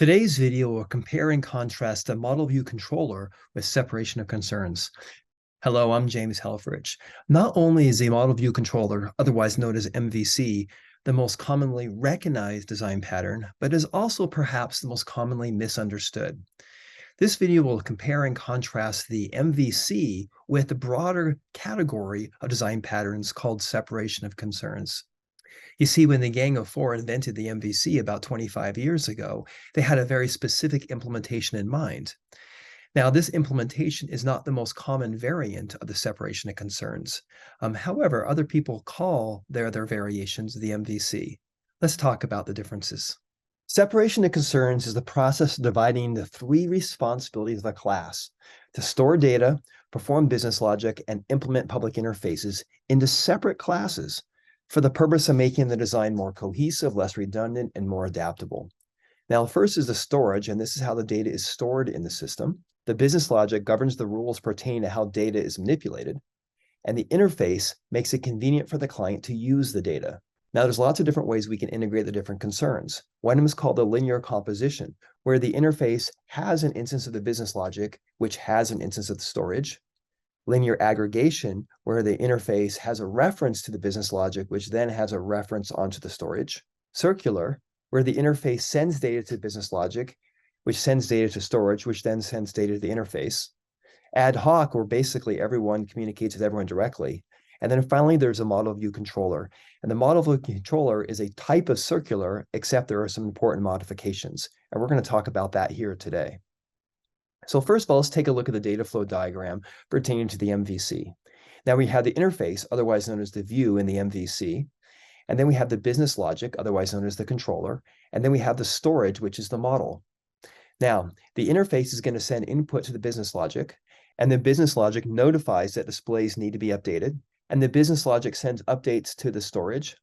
Today's video will compare and contrast a model view controller with separation of concerns. Hello, I'm James Helfrich. Not only is a model view controller, otherwise known as MVC, the most commonly recognized design pattern, but is also perhaps the most commonly misunderstood. This video will compare and contrast the MVC with the broader category of design patterns called separation of concerns. You see, when the Gang of Four invented the MVC about 25 years ago, they had a very specific implementation in mind. Now, this implementation is not the most common variant of the separation of concerns. However, other people call their variations the MVC. Let's talk about the differences. Separation of concerns is the process of dividing the three responsibilities of a class: to store data, perform business logic, and implement public interfaces into separate classes for the purpose of making the design more cohesive, less redundant, and more adaptable. Now, first is the storage, and this is how the data is stored in the system. The business logic governs the rules pertaining to how data is manipulated, and the interface makes it convenient for the client to use the data. Now, there's lots of different ways we can integrate the different concerns. One of them is called the linear composition, where the interface has an instance of the business logic, which has an instance of the storage. Linear aggregation, where the interface has a reference to the business logic, which then has a reference onto the storage. Circular, where the interface sends data to business logic, which sends data to storage, which then sends data to the interface. Ad hoc, where basically everyone communicates with everyone directly. And then finally, there's a model view controller. And the model view controller is a type of circular, except there are some important modifications. And we're going to talk about that here today. So first of all, let's take a look at the data flow diagram pertaining to the MVC. Now we have the interface, otherwise known as the view in the MVC. And then we have the business logic, otherwise known as the controller. And then we have the storage, which is the model. Now, the interface is going to send input to the business logic, and the business logic notifies that displays need to be updated. And the business logic sends updates to the storage.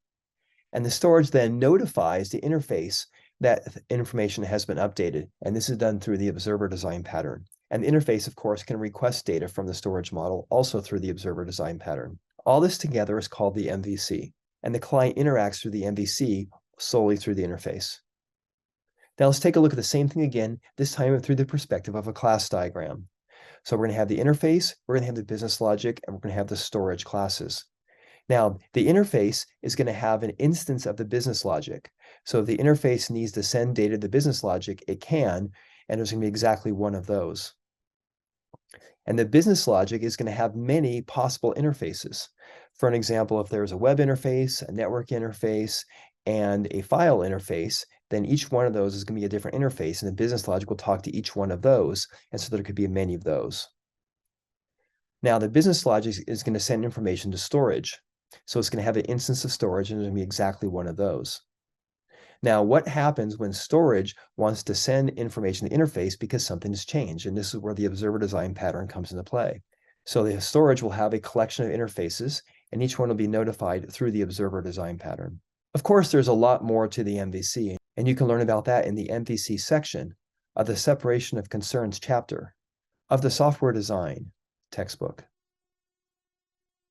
And the storage then notifies the interface that information has been updated. And this is done through the observer design pattern. And the interface, of course, can request data from the storage model also through the observer design pattern. All this together is called the MVC. And the client interacts through the MVC solely through the interface. Now let's take a look at the same thing again, this time through the perspective of a class diagram. So we're going to have the interface, we're going to have the business logic, and we're going to have the storage classes. Now, the interface is going to have an instance of the business logic. So if the interface needs to send data to the business logic, it can, and there's going to be exactly one of those. And the business logic is going to have many possible interfaces. For an example, if there's a web interface, a network interface, and a file interface, then each one of those is going to be a different interface, and the business logic will talk to each one of those, and so there could be many of those. Now, the business logic is going to send information to storage. So it's going to have an instance of storage, and there's going to be exactly one of those. Now, what happens when storage wants to send information to the interface because something has changed? And this is where the observer design pattern comes into play. So the storage will have a collection of interfaces, and each one will be notified through the observer design pattern. Of course, there's a lot more to the MVC, and you can learn about that in the MVC section of the Separation of Concerns chapter of the Software Design textbook.